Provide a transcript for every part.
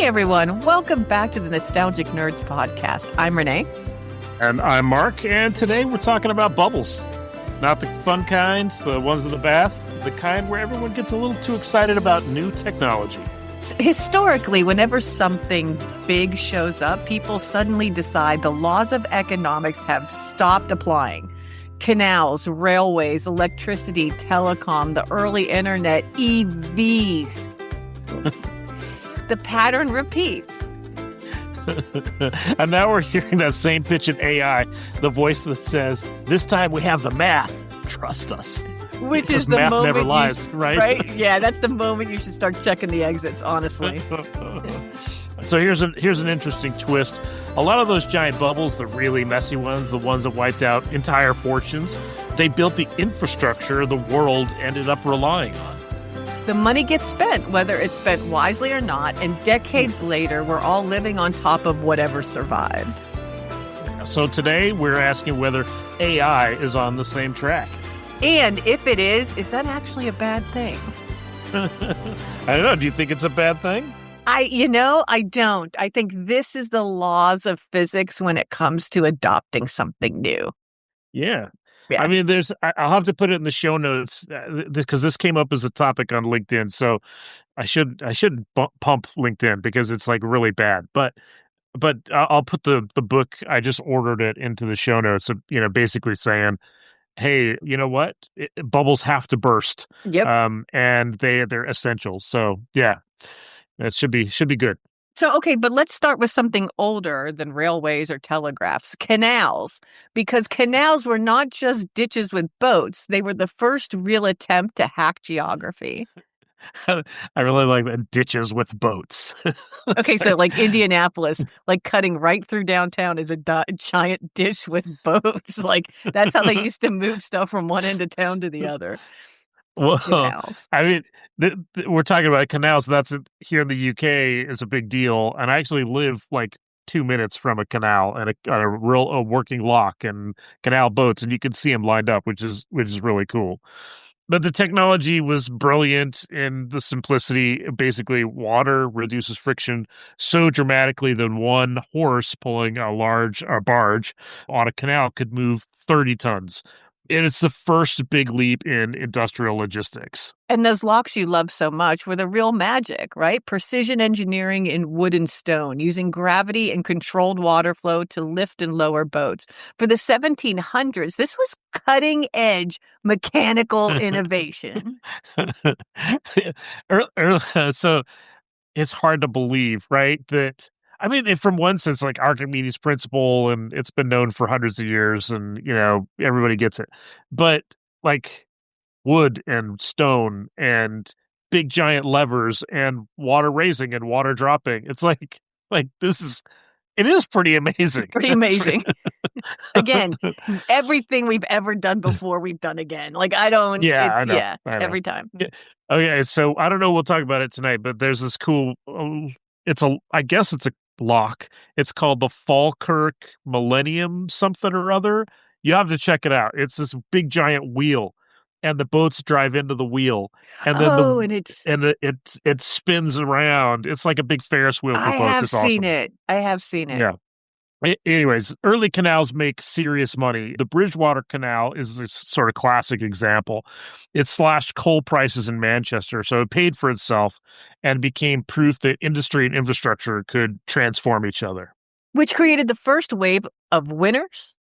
everyone. Welcome back to the Nostalgic Nerds podcast. I'm Renee. And I'm Mark, and today we're talking about bubbles. Not the fun kinds, the ones in the bath, the kind where everyone gets a little too excited about new technology. Historically, whenever something big shows up, people suddenly decide the laws of economics have stopped applying. Canals, railways, electricity, telecom, the early internet, EVs. The pattern repeats. And now we're hearing that same pitch in AI, the voice that says, "This time we have the math. Trust us." Which is the math moment never lies, right? Yeah, that's the moment you should start checking the exits, honestly. So here's an interesting twist. A lot of those giant bubbles, the really messy ones, the ones that wiped out entire fortunes, they built the infrastructure the world ended up relying on. The money gets spent, whether it's spent wisely or not, and decades later, we're all living on top of whatever survived. So today, we're asking whether AI is on the same track. And if it is that actually a bad thing? I don't know. Do you think it's a bad thing? I don't. I think this is the laws of physics when it comes to adopting something new. Yeah. Yeah. I mean, I'll have to put it in the show notes because this came up as a topic on LinkedIn. So I should pump LinkedIn because it's like really bad. But I'll put the book, I just ordered it, into the show notes. Basically saying, hey, you know what? Bubbles have to burst. Yep. And they're essential. So yeah, that should be good. So, okay, but let's start with something older than railways or telegraphs, canals, because canals were not just ditches with boats. They were the first real attempt to hack geography. I really like that, ditches with boats. Okay, so like Indianapolis, like cutting right through downtown is a giant dish with boats. Like that's how they used to move stuff from one end of town to the other. Well, Canals. I mean, we're talking about canals. That's here in the UK is a big deal, and I actually live like 2 minutes from a canal and a working lock and canal boats, and you can see them lined up, which is really cool. But the technology was brilliant in the simplicity. Basically, water reduces friction so dramatically that one horse pulling a barge on a canal could move 30 tons. And it's the first big leap in industrial logistics. And those locks you love so much were the real magic, right? Precision engineering in wood and stone, using gravity and controlled water flow to lift and lower boats. For the 1700s, this was cutting-edge mechanical innovation. So it's hard to believe, right, that... I mean, from one sense, like Archimedes' principle, and it's been known for hundreds of years, and, everybody gets it. But, like, wood and stone and big giant levers and water raising and water dropping, it's like it is pretty amazing. Pretty amazing. Again, everything we've ever done before, we've done again. Like, I know. Every time. Yeah. Okay, so I don't know, we'll talk about it tonight, but there's this cool, I guess it's a lock. It's called the Falkirk Millennium something or other. You have to check it out. It's this big giant wheel, and the boats drive into the wheel, and then it spins around. It's like a big Ferris wheel for boats. It's awesome. I have seen it. Yeah. Anyways, early canals make serious money. The Bridgewater Canal is a sort of classic example. It slashed coal prices in Manchester, so it paid for itself and became proof that industry and infrastructure could transform each other. Which created the first wave of winners,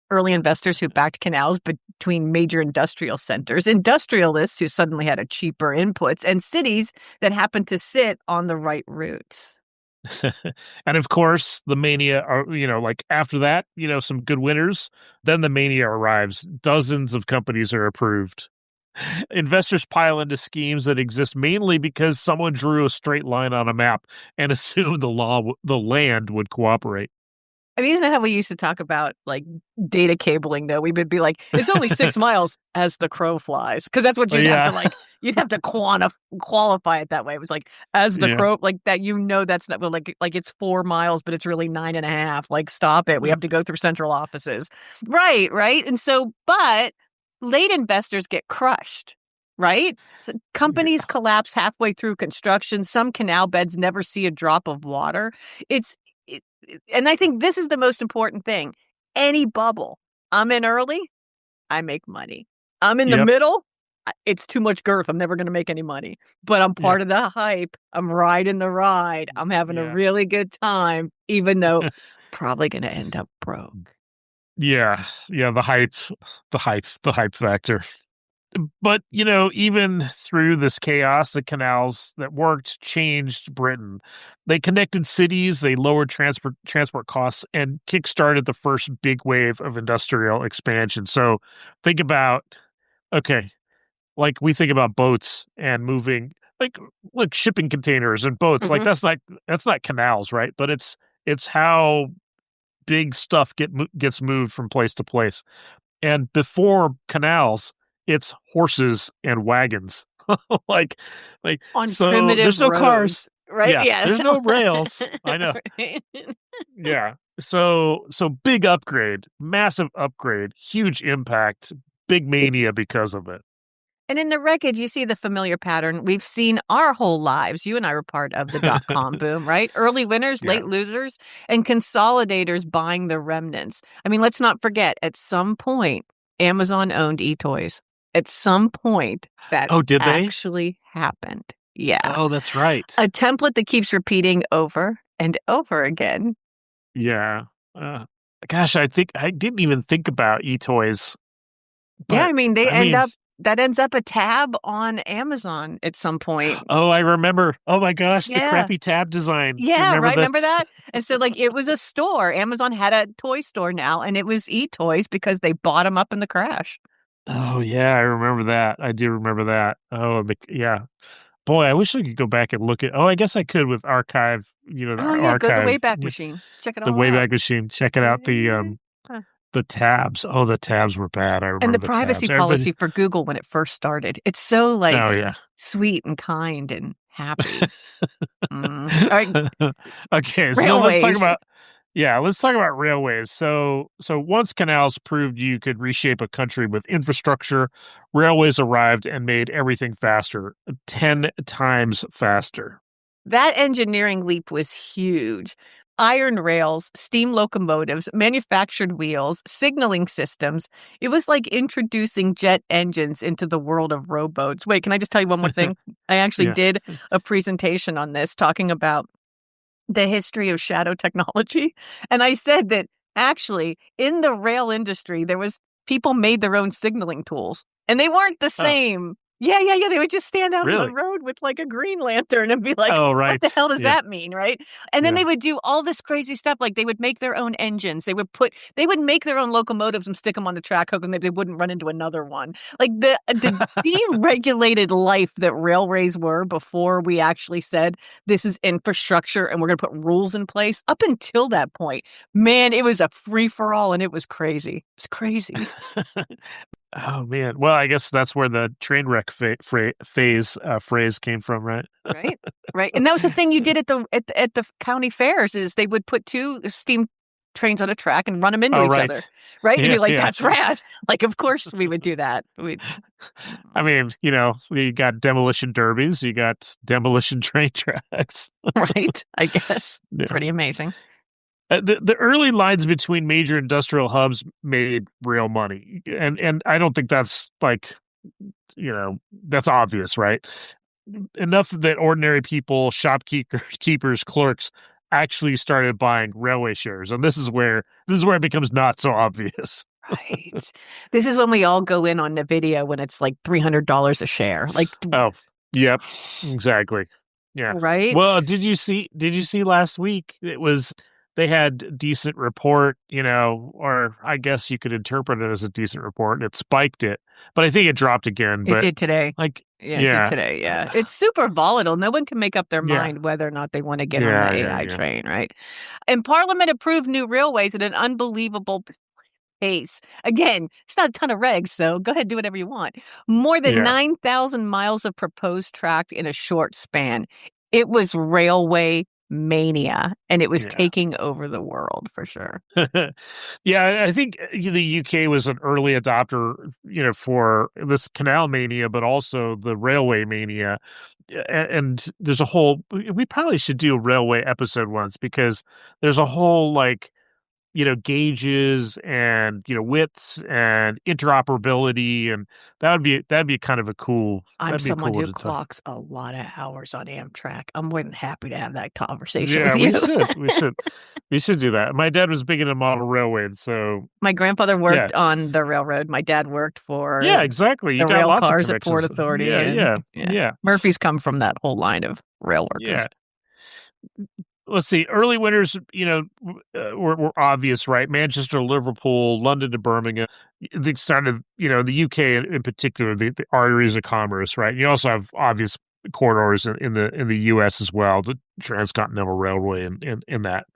early investors who backed canals between major industrial centers, industrialists who suddenly had a cheaper inputs, and cities that happened to sit on the right routes. And of course, the mania are, after that, some good winners. Then the mania arrives. Dozens of companies are approved. Investors pile into schemes that exist mainly because someone drew a straight line on a map and assumed the land would cooperate. I mean, isn't that how we used to talk about, like, data cabling, though? We would be like, it's only 6 miles as the crow flies. Because that's what you'd have to, you'd have to qualify it that way. It was like, as the crow, like that, that's not, like it's 4 miles, but it's really 9.5. Like, stop it. We have to go through central offices. Right. And so, but late investors get crushed. right? So companies collapse halfway through construction. Some canal beds never see a drop of water. And I think this is the most important thing. Any bubble, I'm in early, I make money. I'm in the Yep. middle, it's too much girth. I'm never going to make any money. But I'm part of the hype. I'm riding the ride. I'm having a really good time, even though probably going to end up broke. Yeah. The hype factor. But, even through this chaos, the canals that worked changed Britain. They connected cities, they lowered transport costs, and kickstarted the first big wave of industrial expansion. So think about, okay, like we think about boats and moving, like shipping containers and boats. Like that's not canals, right? But it's how big stuff gets moved from place to place. And before canals, it's horses and wagons. like On so primitive there's no roads, cars. right? Yeah. There's no rails. I know. Right? Yeah. So big upgrade, massive upgrade, huge impact, big mania because of it. And in the wreckage, you see the familiar pattern we've seen our whole lives. You and I were part of the dot-com boom, right? Early winners, late losers, and consolidators buying the remnants. I mean, let's not forget, at some point, Amazon owned eToys. At some point, that did they? actually happened. Yeah. Oh, that's right. A template that keeps repeating over and over again. Yeah. Gosh, I think I didn't even think about eToys. Yeah, I mean, that ends up a tab on Amazon at some point. Oh, I remember. Oh my gosh, the crappy tab design. Yeah, right. Remember that? And so, it was a store. Amazon had a toy store now, and it was eToys because they bought them up in the crash. Oh yeah, I remember that. I do remember that. Oh yeah. Boy, I wish I could go back and look at. Oh, I guess I could with archive. Archive. Go to the Wayback Machine. Check it out. The Wayback Machine. Check it out. The tabs. Oh, the tabs were bad. I remember. And the privacy policy for Google when it first started. It's so sweet and kind and happy. All right. Okay, so let's talk about railways. So once canals proved you could reshape a country with infrastructure, railways arrived and made everything faster, 10 times faster. That engineering leap was huge. Iron rails, steam locomotives, manufactured wheels, signaling systems. It was like introducing jet engines into the world of rowboats. Wait, can I just tell you one more thing? I actually did a presentation on this talking about the history of shadow technology. And I said that actually in the rail industry, people made their own signaling tools and they weren't the same. Yeah. They would just stand out on the road with a green lantern and be like, what the hell does that mean, right? And then they would do all this crazy stuff. Like they would make their own engines. They would make their own locomotives and stick them on the track hook and they wouldn't run into another one. Like the deregulated life that railways were before we actually said this is infrastructure and we're going to put rules in place. Up until that point, man, it was a free-for-all and it was crazy. It's crazy. Oh man! Well, I guess that's where the train wreck phrase came from, right? Right. And that was the thing you did at the county fairs is they would put two steam trains on a track and run them into each other, right? And you're like, that's rad. Like, of course we would do that. I mean, you got demolition derbies, you got demolition train tracks, right? I guess pretty amazing. The early lines between major industrial hubs made real money, and I don't think that's that's obvious, right? Enough that ordinary people, shopkeepers, clerks actually started buying railway shares, and this is where it becomes not so obvious. Right. This is when we all go in on the video when it's like $300 a share. Like, oh, yep, exactly. Yeah. Right. Well, did you see last week? They had decent report, or I guess you could interpret it as a decent report. It spiked it, but I think it dropped again. But it did today. It did today. Yeah. It's super volatile. No one can make up their mind whether or not they want to get on the AI train, right? And Parliament approved new railways at an unbelievable pace. Again, it's not a ton of regs, so go ahead and do whatever you want. More than 9,000 miles of proposed track in a short span. It was railway mania, and it was Yeah. taking over the world for sure. Yeah, I think the UK was an early adopter, for this canal mania, but also the railway mania. And there's a whole, we probably should do a railway episode once because there's a whole gauges and, widths and interoperability. And that'd be kind of I'm that'd be a someone cool one who to talk. clocks a lot of hours on Amtrak. I'm more than happy to have that conversation Yeah, with you. we should do that. My dad was big into model railways. So My grandfather yeah, worked on the railroad. My dad worked for yeah, exactly. You the got rail lots of cars at Port connections. Authority, Yeah, and yeah, yeah, yeah, Murphy's come from that whole line of rail workers. yeah. Let's see. Early winners, were obvious, right? Manchester, Liverpool, London to Birmingham. The kind of, the UK in particular, the arteries of commerce, right? You also have obvious corridors in the US as well, the Transcontinental Railway and in that.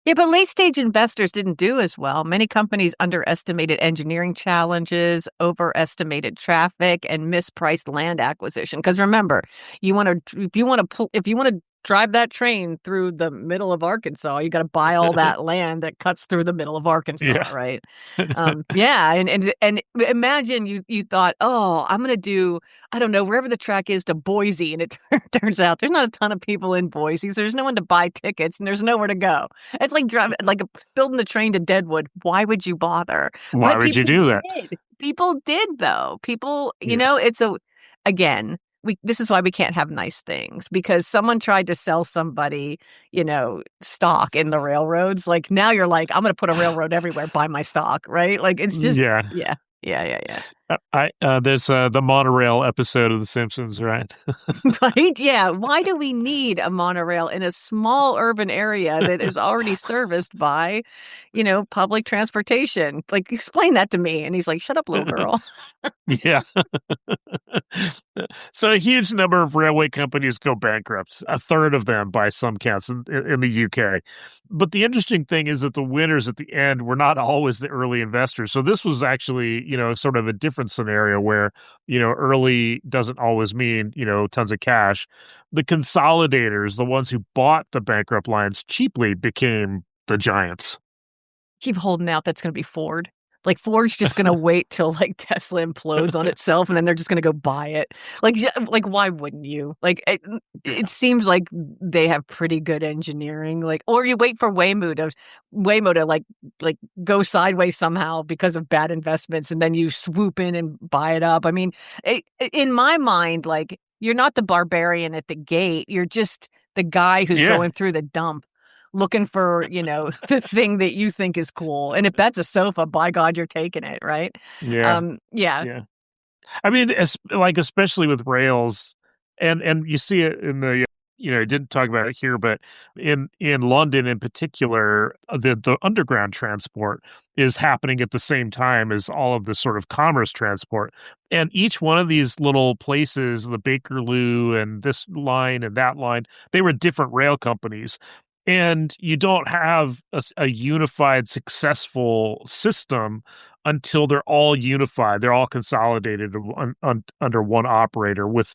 Yeah, but late stage investors didn't do as well. Many companies underestimated engineering challenges, overestimated traffic, and mispriced land acquisition. Because remember, if you want to drive that train through the middle of Arkansas, you got to buy all that land that cuts through the middle of Arkansas, Yeah. right? Yeah, and imagine you thought, oh, I'm gonna do, I don't know, wherever the track is to Boise, and it turns out there's not a ton of people in Boise, so there's no one to buy tickets, and there's nowhere to go. It's like driving, like building the train to Deadwood. Why would you bother? Why But would you people do that? did. People did though. People, Yeah. it's again. This is why we can't have nice things, because someone tried to sell somebody, stock in the railroads. Like now you're like, I'm going to put a railroad everywhere, buy my stock, right? Like it's just, Yeah. yeah. There's the monorail episode of The Simpsons, right? Right? Yeah. Why do we need a monorail in a small urban area that is already serviced by, public transportation? Like, explain that to me. And he's like, shut up, little girl. Yeah. So a huge number of railway companies go bankrupt, a third of them by some counts in the UK. But the interesting thing is that the winners at the end were not always the early investors. So this was actually, sort of a different scenario where, early doesn't always mean, tons of cash. The consolidators, the ones who bought the bankrupt lines cheaply, became the giants. Keep holding out that's going to be Ford. Like Ford's just going to wait till like Tesla implodes on itself, and then they're just going to go buy it. Like why wouldn't you? Like it seems like they have pretty good engineering. Like, or you wait for Waymo to like go sideways somehow because of bad investments, and then you swoop in and buy it up. I mean, in my mind, like you're not the barbarian at the gate. You're just the guy who's going through the dump, looking for, the thing that you think is cool. And if that's a sofa, by God, you're taking it, right? Yeah. Yeah. Yeah. I mean, especially with rails, and you see it in the, I didn't talk about it here, but in London in particular, the underground transport is happening at the same time as all of the sort of commerce transport. And each one of these little places, the Bakerloo and this line and that line, they were different rail companies. And you don't have a unified, successful system until they're all unified. They're all consolidated under one operator with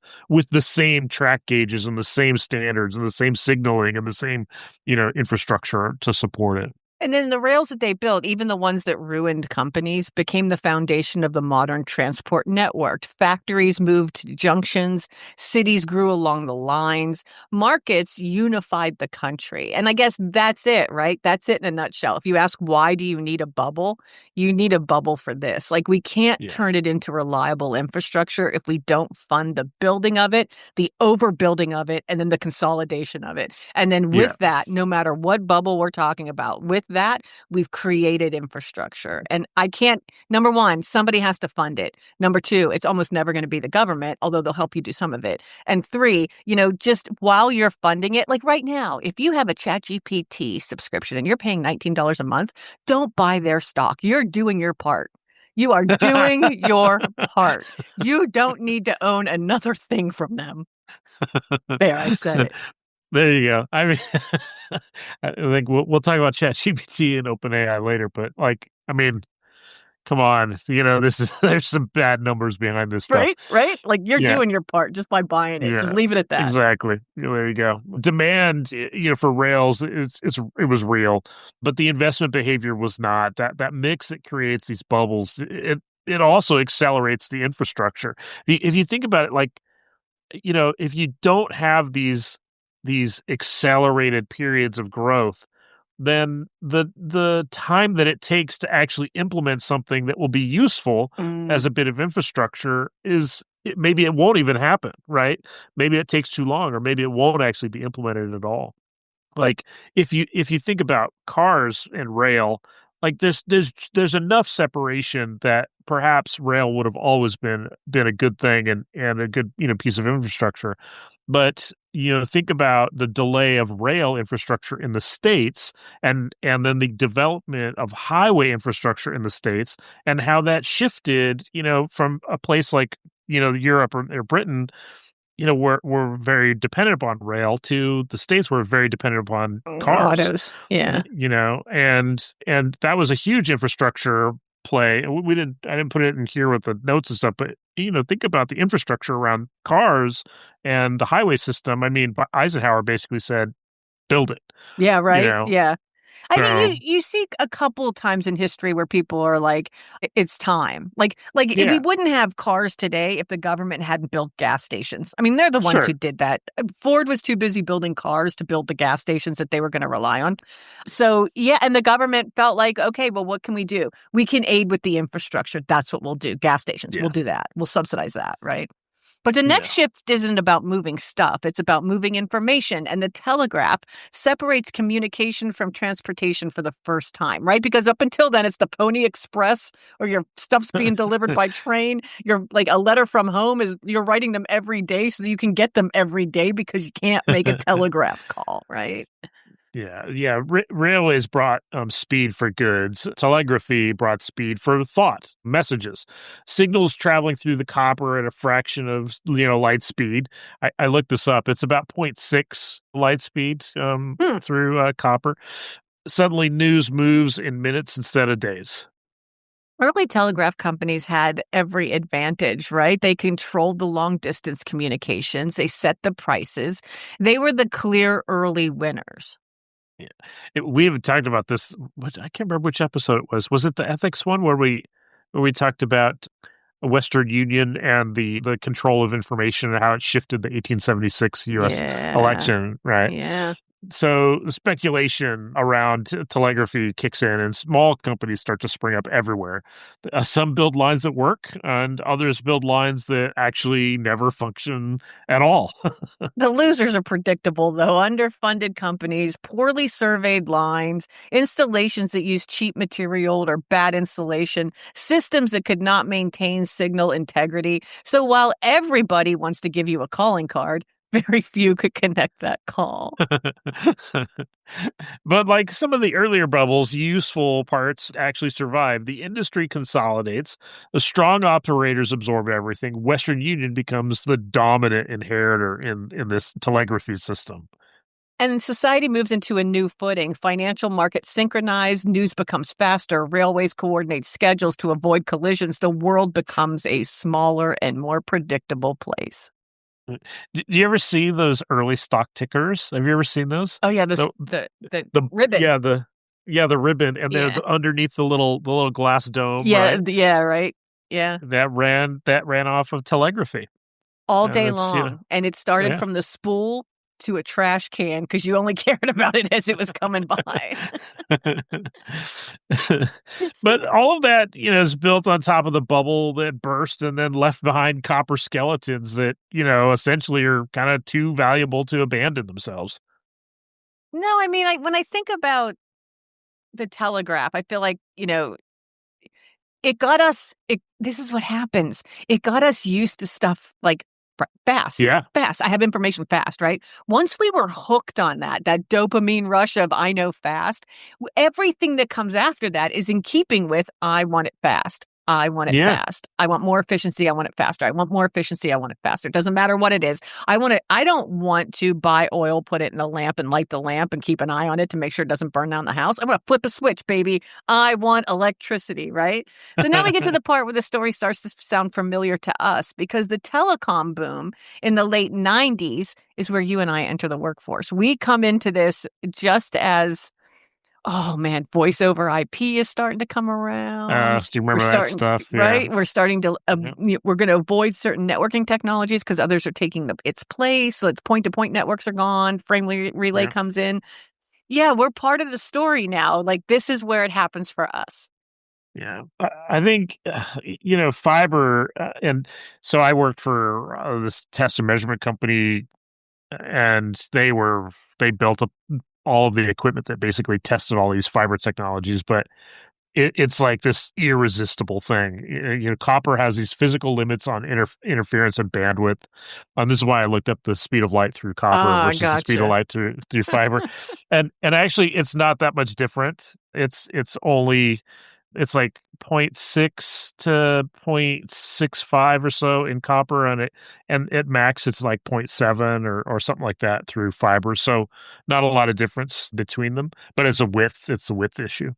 the same track gauges and the same standards and the same signaling and the same, infrastructure to support it. And then the rails that they built, even the ones that ruined companies, became the foundation of the modern transport network. Factories moved to junctions, cities grew along the lines, markets unified the country. And I guess that's it, right? That's it in a nutshell. If you ask, why do you need a bubble? You need a bubble for this. Like, we can't turn it into reliable infrastructure if we don't fund the building of it, the overbuilding of it, and then the consolidation of it. And then with that, no matter what bubble we're talking about, with that, we've created infrastructure. And number one, somebody has to fund it. Number two, it's almost never going to be the government, although they'll help you do some of it. And three, just while you're funding it, like right now, if you have a ChatGPT subscription and you're paying $19 a month, don't buy their stock. You're doing your part. You are doing your part. You don't need to own another thing from them. There, I said it. There you go. I mean, I think we'll talk about ChatGPT and OpenAI later, but I mean, come on, this is there's some bad numbers behind this stuff. Right? Right? Like you're Yeah. doing your part just by buying it. Just Yeah, leave it at that. exactly. There you go. Demand, for rails, it was real, but the investment behavior was not. That mix that creates these bubbles, it also accelerates the infrastructure. If you think about it, like, if you don't have these accelerated periods of growth, then the time that it takes to actually implement something that will be useful as a bit of infrastructure maybe it won't even happen, right? Maybe it takes too long, or maybe it won't actually be implemented at all. Like, if you think about cars and rail, like there's enough separation that perhaps rail would have always been a good thing and a good piece of infrastructure. But think about the delay of rail infrastructure in the States, and then the development of highway infrastructure in the States, and how that shifted from a place like Europe or Britain, we're very dependent upon rail, to the States were very dependent upon cars. Autos. Yeah. And that was a huge infrastructure play. I didn't put it in here with the notes and stuff, but think about the infrastructure around cars and the highway system. I mean, Eisenhower basically said, build it. Yeah, right. Yeah. I mean, So, you see a couple times in history where people are like, it's time. Like if we yeah. wouldn't have cars today if the government hadn't built gas stations. I mean, they're the ones Sure. who did that. Ford was too busy building cars to build the gas stations that they were going to rely on. So, yeah, and the government felt like, okay, well, what can we do? We can aid with the infrastructure. That's what we'll do. Gas stations. Yeah. We'll do that. We'll subsidize that, right? But the next shift isn't about moving stuff. It's about moving information. And the telegraph separates communication from transportation for the first time, right? Because up until then, it's the Pony Express, or your stuff's being delivered by train. You're like, a letter from home you're writing them every day so you can get them every day because you can't make a telegraph call, right? Yeah. Railways brought speed for goods. Telegraphy brought speed for thought, messages, signals traveling through the copper at a fraction of light speed. I looked this up. It's about 0.6 light speed through copper. Suddenly, news moves in minutes instead of days. Early telegraph companies had every advantage, right? They controlled the long-distance communications. They set the prices. They were the clear early winners. Yeah, we haven't talked about this. I can't remember which episode it was. Was it the ethics one where we talked about Western Union and the control of information and how it shifted the 1876 U.S. election, right? Yeah. So the speculation around telegraphy kicks in, and small companies start to spring up everywhere. Some build lines that work, and others build lines that actually never function at all. The losers are predictable, though. Underfunded companies, poorly surveyed lines, installations that use cheap material or bad insulation, systems that could not maintain signal integrity. So while everybody wants to give you a calling card, very few could connect that call. But like some of the earlier bubbles, useful parts actually survive. The industry consolidates. The strong operators absorb everything. Western Union becomes the dominant inheritor in this telegraphy system. And society moves into a new footing. Financial markets synchronize, news becomes faster, railways coordinate schedules to avoid collisions. The world becomes a smaller and more predictable place. Do you ever see those early stock tickers? Have you ever seen those? Oh yeah, the ribbon. Yeah, the ribbon, and they're underneath the little glass dome. Yeah, right? yeah, right. Yeah, that ran off of telegraphy all day long, and it started from the spool to a trash can because you only cared about it as it was coming by. But all of that, is built on top of the bubble that burst and then left behind copper skeletons that, essentially are kind of too valuable to abandon themselves. No, I mean, when I think about the telegraph, I feel like, it got us, this is what happens. It got us used to stuff like fast. Yeah. Fast. I have information fast, right? Once we were hooked on that dopamine rush of I know fast, everything that comes after that is in keeping with I want it fast. I want it Yeah. fast. I want more efficiency. I want it faster. I want more efficiency. I want it faster. It doesn't matter what it is. I don't want to buy oil, put it in a lamp and light the lamp and keep an eye on it to make sure it doesn't burn down the house. I want to flip a switch, baby. I want electricity, right? So now we get to the part where the story starts to sound familiar to us because the telecom boom in the late 90s is where you and I enter the workforce. We come into this just as, oh man, voice over IP is starting to come around. Do you We're remember that starting, stuff? Yeah. right? We're starting to, Yep. we're going to avoid certain networking technologies because others are taking its place. So it's point-to-point networks are gone. Frame relay Yeah. comes in. Yeah, we're part of the story now. Like this is where it happens for us. Yeah. I think, fiber, and so I worked for this test and measurement company, and they built up all of the equipment that basically tested all these fiber technologies, but it's like this irresistible thing. Copper has these physical limits on interference and bandwidth. And this is why I looked up the speed of light through copper Ah, versus the speed of gotcha. light through fiber. And actually it's not that much different. It's like zero point 0.6 to 0.65 or so in copper, and at max it's like 0.7 or something like that through fiber. So not a lot of difference between them, but it's a width issue.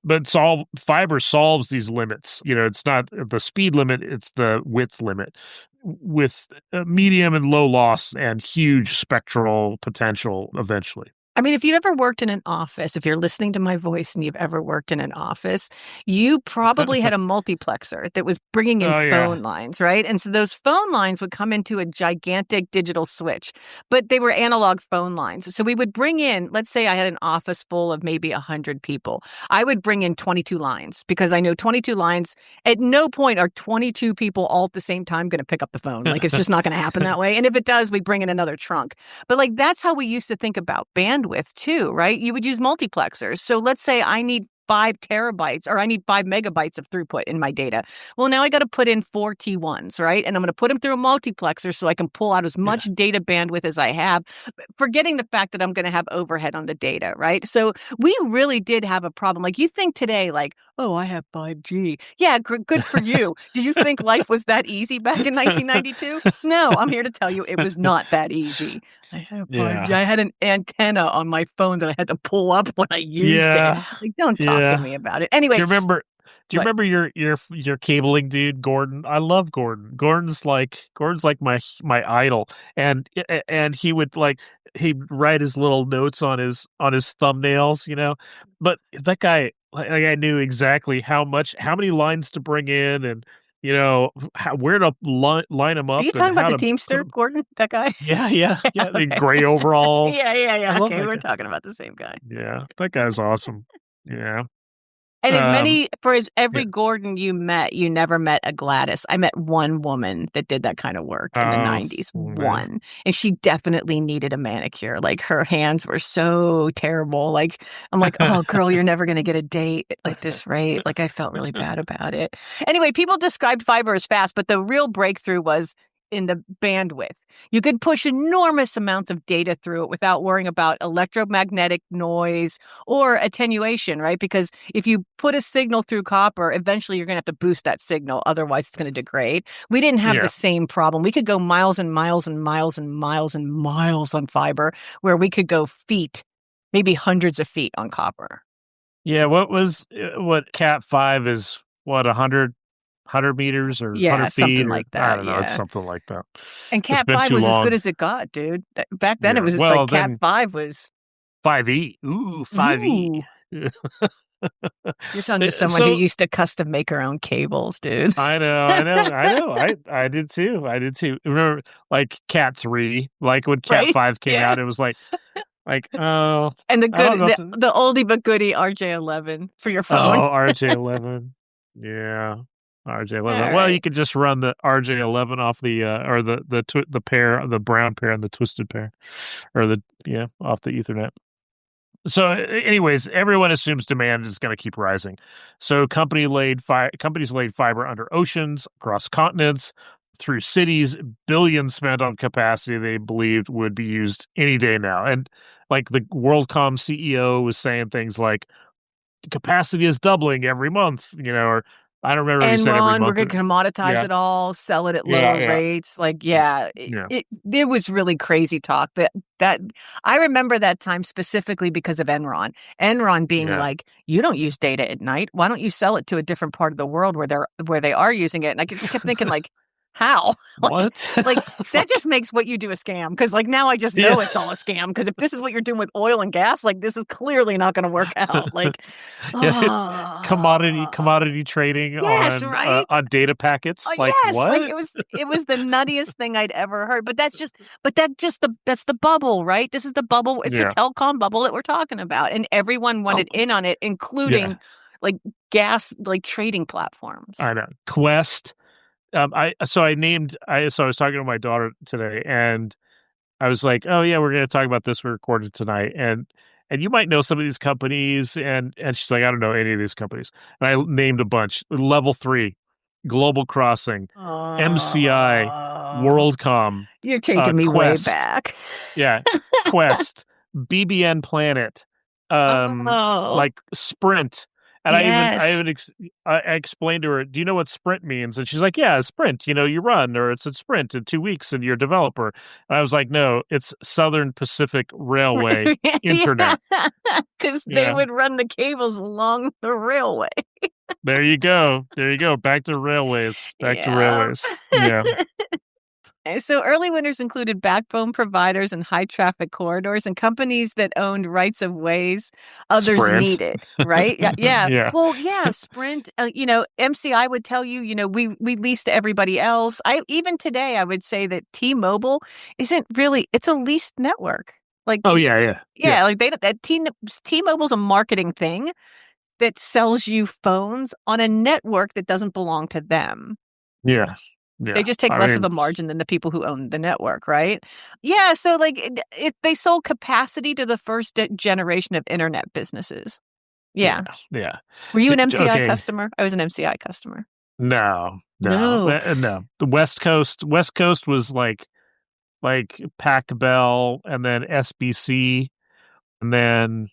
But fiber solves these limits. It's not the speed limit, it's the width limit with medium and low loss and huge spectral potential eventually. I mean, if you've ever worked in an office, if you're listening to my voice and you've ever worked in an office, you probably had a multiplexer that was bringing in Oh yeah. phone lines, right? And so those phone lines would come into a gigantic digital switch, but they were analog phone lines. So we would bring in, let's say I had an office full of maybe 100 people. I would bring in 22 lines because I know 22 lines, at no point are 22 people all at the same time going to pick up the phone. Like it's just not going to happen that way. And if it does, we bring in another trunk. But like that's how we used to think about bandwidth too, right? You would use multiplexers. So let's say I need 5 terabytes or I need 5 megabytes of throughput in my data. Well, now I got to put in 4 T1s, right? And I'm going to put them through a multiplexer so I can pull out as much data bandwidth as I have, forgetting the fact that I'm going to have overhead on the data, right? So we really did have a problem. Like you think today, like, oh, I have 5G. Yeah, good for you. Do you think life was that easy back in 1992? No, I'm here to tell you it was not that easy. I have 5G. Yeah. I had an antenna on my phone that I had to pull up when I used it. Yeah. Like, don't talk to me about it. Anyway, Do you remember? Do you what? remember your cabling dude, Gordon? I love Gordon. Gordon's like my idol, and he'd write his little notes on his thumbnails. But that guy, like I knew exactly how many lines to bring in, and where to line them Are up you and talking about how the to put Teamster, them. Gordon? That guy? Yeah, yeah, yeah. The Okay. gray overalls. I Yeah. love Okay, that we're guy. talking about the same guy. Yeah, that guy's awesome. Yeah. And Um. every Yeah. Gordon you met, you never met a Gladys. I met one woman that did that kind of work in the Oh, 90s. man. One. And she definitely needed a manicure. Like her hands were so terrible. Like I'm like, oh girl, you're never gonna get a date at this rate. Like I felt really bad about it. Anyway, people described fiber as fast, but the real breakthrough was in the bandwidth. You could push enormous amounts of data through it without worrying about electromagnetic noise or attenuation, right? Because if you put a signal through copper, eventually you're going to have to boost that signal. Otherwise, it's going to degrade. We didn't have the Yeah. same problem. We could go miles and miles and miles and miles and miles on fiber, where we could go feet, maybe hundreds of feet on copper. Yeah, what Cat 5 is, what, 100 meters or Yeah, 100 feet, something or like I that. don't know, it's Yeah. something like that. And It's Cat been 5 too was as good long. as it got, dude. Back then, it Yeah. was Well, like Cat then 5 was, 5E. Ooh, 5E. ooh, you're talking to someone who So used to custom make her own cables, dude. I know. I did too. I did too. Remember, like Cat 3, like when Cat Right? 5 came Yeah. out, it was like, oh, And I don't know. the oldie but goodie RJ11 for your phone. Oh, RJ11. Yeah. All RJ11. Well, you right. could just run the RJ11 off or the pair, the brown pair and the twisted pair, or off the Ethernet. So, anyways, everyone assumes demand is going to keep rising. So, companies laid fiber under oceans, across continents, through cities, billions spent on capacity they believed would be used any day now. And like the WorldCom CEO was saying things like, capacity is doubling every month, or I don't remember if you said every Enron, we're month. going to commoditize Yeah, it all, sell it at yeah, lower yeah, rates. Like, yeah, yeah. it was really crazy talk. That I remember that time specifically because of Enron. Enron being Yeah. like, "You don't use data at night. Why don't you sell it to a different part of the world where they are using it?" And I just kept thinking, like, how? like, What? like that Like, just makes what you do a scam. Because like now I just yeah. know it's all a scam. Because if this is what you're doing with oil and gas, like this is clearly not going to work out. Like, Yeah. oh. Commodity trading Yes, right? on data Oh, packets. Like yes, like, what? it was the nuttiest thing I'd ever heard, but that's the bubble, right? This is the bubble, it's the Yeah. telecom bubble that we're talking about, and everyone wanted in on it, Yeah. including, like, gas, like, trading platforms. I know. Quest. I was talking to my daughter today, and I was like, "Oh yeah, we're going to talk about this. We recorded tonight, and you might know some of these companies." And she's like, "I don't know any of these companies." And I named a bunch. Level 3, Global Crossing, MCI, Oh, WorldCom, you're taking me way Quest, back. yeah, Quest, BBN Planet, Oh, like Sprint. And yes. I explained to her, "Do you know what Sprint means?" And she's like, "Yeah, Sprint. You know, you run, or it's a sprint in 2 weeks, and you're a developer." And I was like, "No, it's Southern Pacific Railway Yeah, Internet." because they Yeah, would run the cables along the railway. there you go. There you go. Back to railways. Back to Yeah. railways. Yeah, And so early winners included backbone providers and high traffic corridors and companies that owned rights of ways others Sprint. needed, right? Yeah, yeah. Yeah, Well, yeah, Sprint, MCI would tell you, we lease to everybody else. I even today I would say that T-Mobile isn't really it's a leased network. Like, oh yeah, yeah, yeah, yeah, like they don't that T-Mobile's a marketing thing that sells you phones on a network that doesn't belong to them. yeah, They yeah. just take I less of mean, a margin than the people who own the network, right? Yeah, so, like, they sold capacity to the first generation of internet businesses. Yeah. yeah, yeah. Were you an MCI Okay, customer? I was an MCI customer. no, no, No. no. The West Coast was like Pac Bell, and then SBC, and then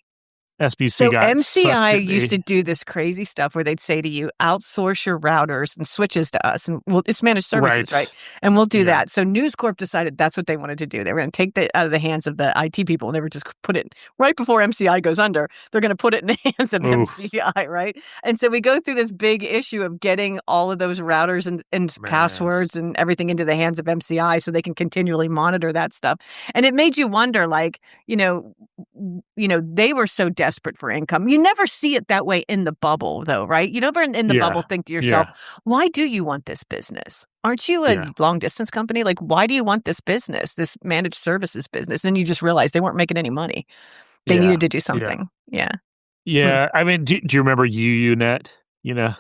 SBC So got sucked MCI in used to do this crazy stuff where they'd say to you, outsource your routers and switches to us. And it's managed services, right? right. And we'll do Yeah, that. So News Corp decided that's what they wanted to do. They were going to take it out of the hands of the IT people and they were just put it right before MCI goes under. They're going to put it in the hands of oof, MCI, right? And so we go through this big issue of getting all of those routers and man. passwords and everything into the hands of MCI so they can continually monitor that stuff. And it made you wonder, like, they were so desperate for income. You never see it that way in the bubble, though, right? You never in the bubble Yeah, think to yourself, yeah, why do you want this business? Aren't you a yeah, long distance company? Like, why do you want this business, this managed services business? And you just realize they weren't making any money. They yeah, needed to do yeah, something. Yeah. Hmm. yeah. I mean, do you remember UUNet? You know,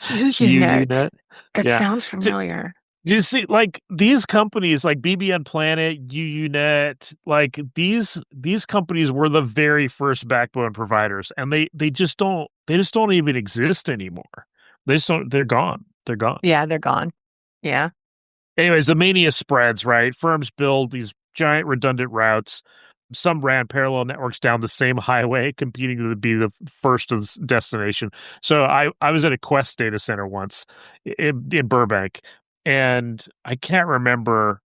UUNet. UUNet. That Yeah. sounds familiar. You see, like these companies, like BBN Planet, UUNet, like these companies were the very first backbone providers, and they just don't even exist anymore. They just don't. They're gone. They're gone. Yeah, they're gone. Yeah. Anyways, the mania spreads. Right, firms build these giant redundant routes. Some ran parallel networks down the same highway, competing to be the first of the destination. So I was at a Quest data center once in Burbank, and I can't remember.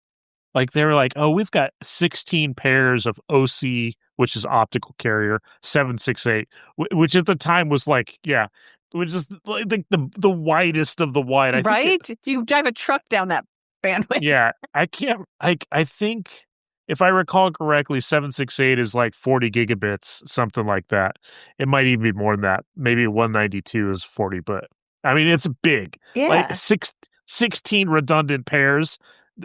Like they were like, "Oh, we've got 16 pairs of OC, which is optical carrier 768, which at the time was like, yeah, which is like the widest of the wide. I think Right? You drive a truck down that bandwidth. yeah, I can't. I think if I recall correctly, 768 is like 40 gigabits, something like that. It might even be more than that. Maybe 192 is 40, but I mean it's big. Like Yeah. 16 redundant pairs,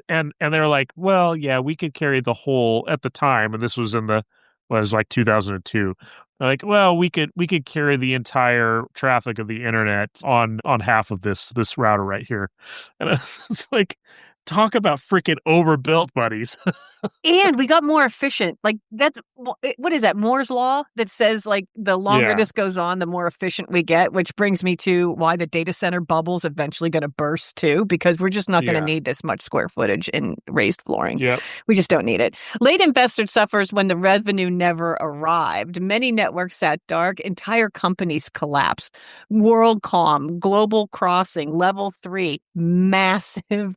and they're like, well, yeah, we could carry the whole at the time, and this was in the was like 2002. They're like, well, we could carry the entire traffic of the internet on half of this router right here, and it's like. talk about freaking overbuilt, buddies. And we got more efficient. Like that's what is that Moore's law that says like the longer this goes on, the more efficient we get, which brings me to why the data center bubble's eventually going to burst too, because we're just not going to need this much square footage in raised flooring. Yep. We just don't need it. Late investor suffers when the revenue never arrived. Many networks sat dark. Entire companies collapsed. WorldCom, Global Crossing, Level 3, massive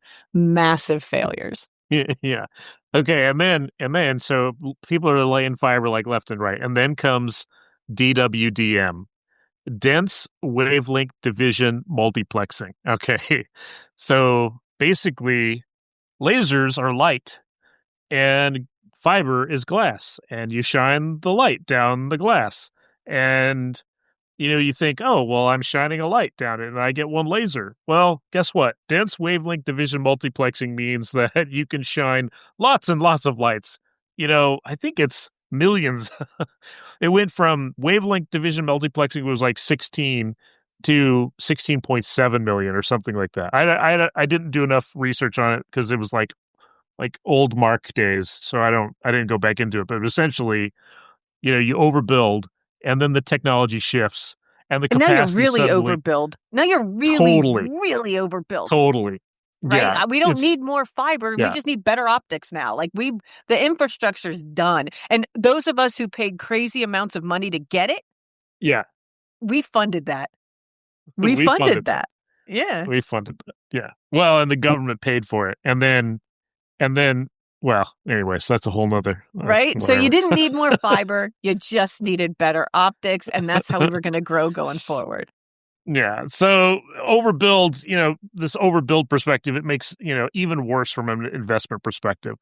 failures. Yeah. Okay, and then so people are laying fiber like left and right. And then comes DWDM, dense wavelength division multiplexing. Okay. So basically lasers are light and fiber is glass, and you shine the light down the glass. And you think, oh, well, I'm shining a light down it and I get one laser. Well, guess what? Dense wavelength division multiplexing means that you can shine lots and lots of lights. I think it's millions. It went from wavelength division multiplexing was like 16 to 16.7 million or something like that. I didn't do enough research on it because it was like old Mark days, so I didn't go back into it. But essentially, you overbuild, and then the technology shifts, and the capacity now you're really suddenly, overbuild. Now you're really overbuilt. Totally. Right? Yeah, We don't need more fiber. Yeah. We just need better optics now. Like the infrastructure's done. And those of us who paid crazy amounts of money to get it, yeah, we funded that. We funded that. Yeah. We funded that. Yeah. Well, and the government paid for it. And then, well, anyways, that's a whole nother. Right? So you didn't need more fiber. You just needed better optics. And that's how we were going to grow going forward. Yeah. So overbuild, this overbuild perspective, it makes, even worse from an investment perspective.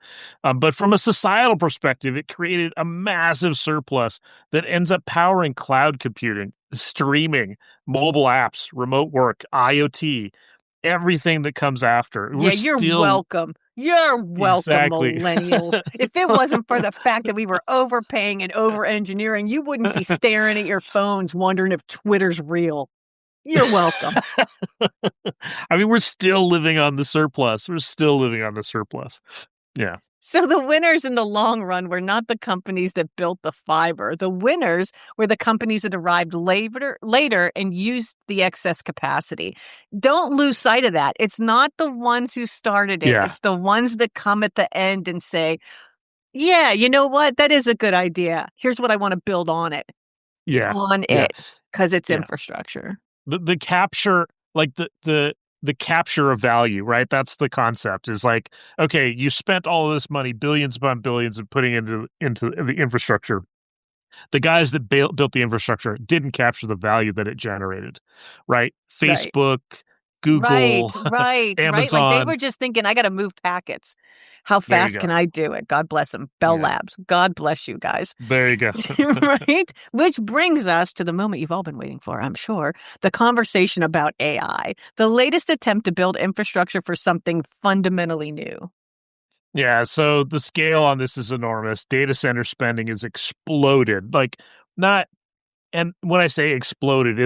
But from a societal perspective, it created a massive surplus that ends up powering cloud computing, streaming, mobile apps, remote work, IoT, everything that comes after. You're welcome. You're welcome, Exactly. millennials. If it wasn't for the fact that we were overpaying and over-engineering, you wouldn't be staring at your phones wondering if Twitter's real. You're welcome. I mean, we're still living on the surplus. Yeah. So the winners in the long run were not the companies that built the fiber. The winners were the companies that arrived later and used the excess capacity. Don't lose sight of that. It's not the ones who started it. Yeah. It's the ones that come at the end and say, yeah, you know what? That is a good idea. Here's what I want to build on it. Yeah. Because it's infrastructure. The capture, like the capture of value, right? That's the concept. Is like, okay, you spent all of this money, billions upon billions, of putting into the infrastructure. The guys that built the infrastructure didn't capture the value that it generated, right? Facebook, Google, right, Amazon. Like they were just thinking, I got to move packets. How fast can I do it? God bless them. Bell Labs. God bless you guys. There you go. Right? Which brings us to the moment you've all been waiting for, I'm sure. The conversation about AI, the latest attempt to build infrastructure for something fundamentally new. Yeah, so the scale on this is enormous. Data center spending is exploded. And when I say exploded,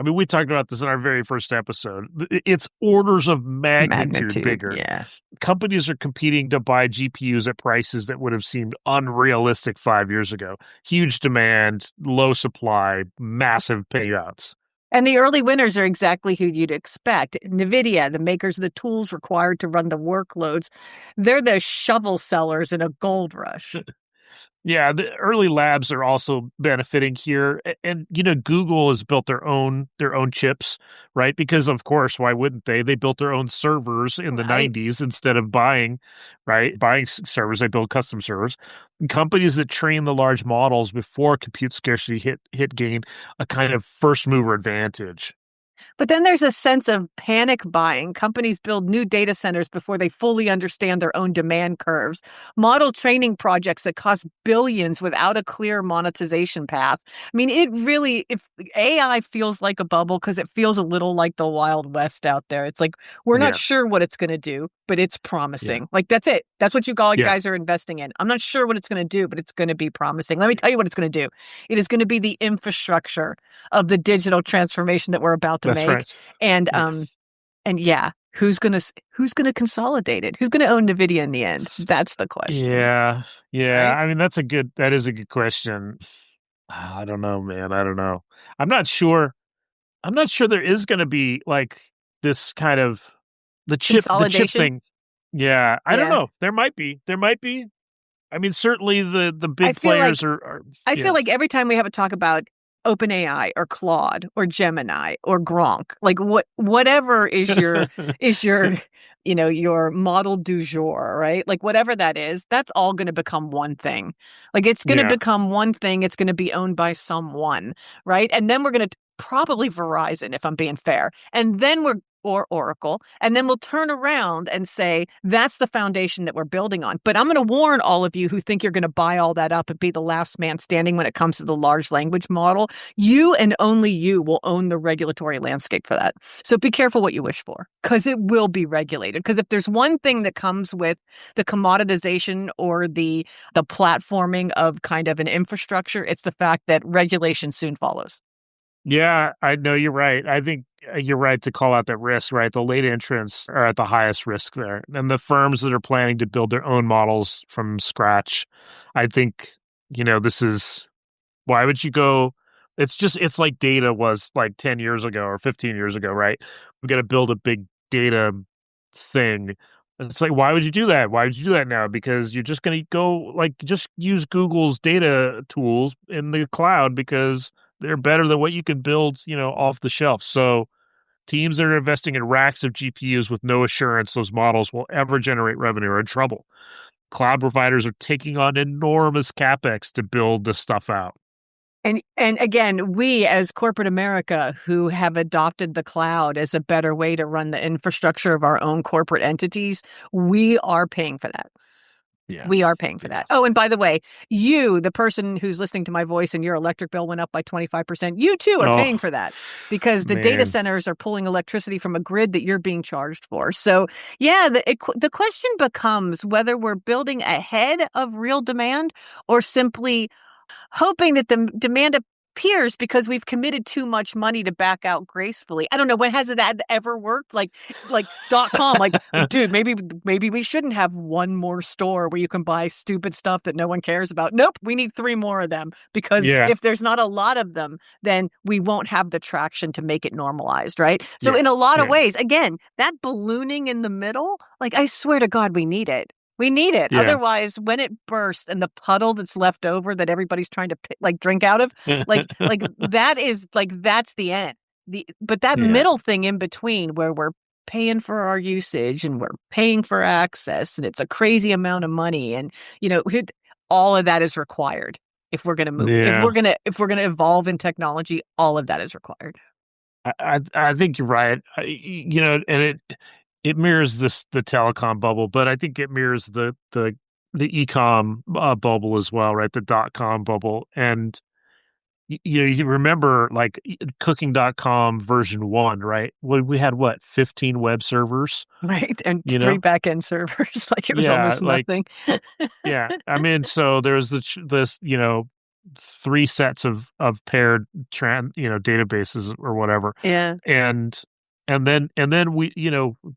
we talked about this in our very first episode. It's orders of magnitude bigger. Yeah. Companies are competing to buy GPUs at prices that would have seemed unrealistic 5 years ago. Huge demand, low supply, massive payouts. And the early winners are exactly who you'd expect. NVIDIA, the makers of the tools required to run the workloads, they're the shovel sellers in a gold rush. Yeah, the early labs are also benefiting here, and Google has built their own chips, right? Because of course, why wouldn't they? They built their own servers in the 90s instead of buying servers. They build custom servers. And companies that train the large models before compute scarcity hit gain a kind of first mover advantage. But then there's a sense of panic buying. Companies build new data centers before they fully understand their own demand curves. Model training projects that cost billions without a clear monetization path. I mean, if AI feels like a bubble because it feels a little like the Wild West out there. It's like, we're not sure what it's going to do, but it's promising. Like, that's it. That's what you guys are investing in. I'm not sure what it's going to do, but it's going to be promising. Let me tell you what it's going to do. It is going to be the infrastructure of the digital transformation that we're about to make. Right. And who's gonna consolidate it? Who's gonna own NVIDIA in the end? That's the question. Yeah. Yeah. Right? I mean, that is a good question. I don't know, man. I don't know. I'm not sure. I'm not sure there is going to be like this kind of the chip Consolidation. thing. Yeah. I don't Yeah. know. There might be. There might be. I mean, certainly the I big feel players like are I feel yeah. like every time we have a talk about OpenAI or Claude or Gemini or Gronk, like whatever is your your model du jour, right? Like whatever that is, that's all going to become one thing. Like it's going to Yeah. become one thing. It's going to be owned by someone, right? And then we're going to probably Verizon, if I'm being fair, and then we're or Oracle, and then we'll turn around and say that's the foundation that we're building on. But I'm going to warn all of you who think you're going to buy all that up and be the last man standing when it comes to the large language model. You and only you will own the regulatory landscape for that. So be careful what you wish for, because it will be regulated. Because if there's one thing that comes with the commoditization or the platforming of kind of an infrastructure, it's the fact that regulation soon follows. Yeah, I know you're right. I think you're right to call out that risk, right? The late entrants are at the highest risk there. And the firms that are planning to build their own models from scratch, I think, this is why would you go? It's like data was like 10 years ago or 15 years ago, right? We got to build a big data thing. And it's like, why would you do that? Why would you do that now? Because you're just going to go like just use Google's data tools in the cloud because they're better than what you can build, off the shelf. So teams that are investing in racks of GPUs with no assurance those models will ever generate revenue are in trouble. Cloud providers are taking on enormous capex to build this stuff out. And again, we as corporate America who have adopted the cloud as a better way to run the infrastructure of our own corporate entities, we are paying for that. Yeah. We are paying for that. Oh, and by the way, you, the person who's listening to my voice and your electric bill went up by 25%, you too are paying for that because the data centers are pulling electricity from a grid that you're being charged for. So, yeah, the question becomes whether we're building ahead of real demand or simply hoping that the demand appears because we've committed too much money to back out gracefully. I don't know, when has that ever worked? Like .com, like, dude, maybe we shouldn't have one more store where you can buy stupid stuff that no one cares about. Nope, we need 3 more of them because if there's not a lot of them, then we won't have the traction to make it normalized, right? So in a lot of ways, again, that ballooning in the middle, like I swear to God, we need it. We need it. Yeah. Otherwise, when it bursts and the puddle that's left over that everybody's trying to drink out of, that's the end. But that middle thing in between where we're paying for our usage and we're paying for access and it's a crazy amount of money and all of that is required if we're going to move. Yeah. If we're going to evolve in technology, all of that is required. I think you're right. And it mirrors the telecom bubble, but I think it mirrors the e-com bubble as well, right? The .com bubble. And you remember like cooking.com version 1, right? We had 15 web servers, right? And 3 back-end servers, like it was almost nothing. Yeah. I mean, so there's this 3 sets of paired databases or whatever. Yeah. And then we,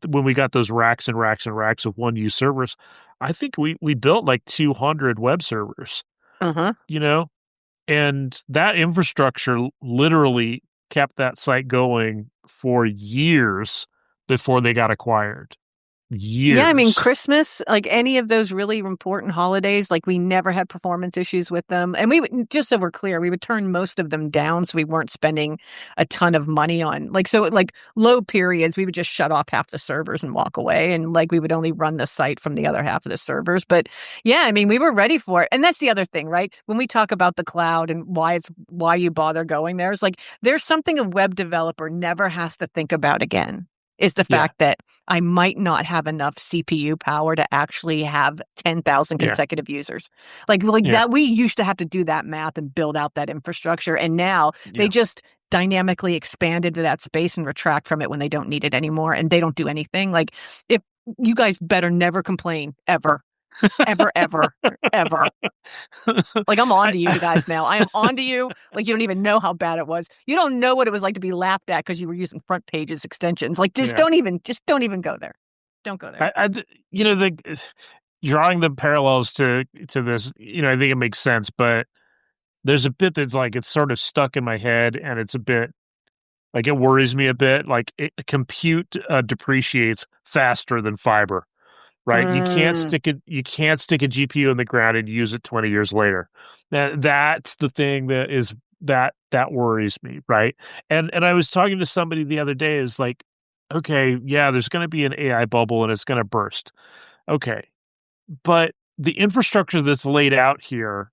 when we got those racks and racks and racks of one-use servers, I think we built like 200 web servers. Uh-huh. And that infrastructure literally kept that site going for years before they got acquired. Years. Yeah, I mean, Christmas, like any of those really important holidays, like we never had performance issues with them. And we would, just so we're clear, we would turn most of them down so we weren't spending a ton of money on, low periods, we would just shut off half the servers and walk away. And we would only run the site from the other half of the servers. But yeah, I mean, we were ready for it. And that's the other thing, right? When we talk about the cloud and why you bother going there, it's there's something a web developer never has to think about again. Is the fact that I might not have enough CPU power to actually have 10,000 consecutive users. That we used to have to do that math and build out that infrastructure. And now they just dynamically expand into that space and retract from it when they don't need it anymore. And they don't do anything. If you guys better never complain ever ever, ever, ever. Like, I'm on to you guys now. I am on to you. Like, you don't even know how bad it was. You don't know what it was like to be laughed at because you were using front pages extensions. Like, just Yeah. don't even go there. Don't go there. The drawing the parallels to this, I think it makes sense, but there's a bit that's like it's sort of stuck in my head, and it's a bit like it worries me a bit. Like compute depreciates faster than fiber, right? Mm. You can't stick a GPU in the ground and use it 20 years later. That's the thing that worries me, right? And I was talking to somebody the other day. Is like, okay, yeah, there's going to be an AI bubble and it's going to burst. Okay, but the infrastructure that's laid out here,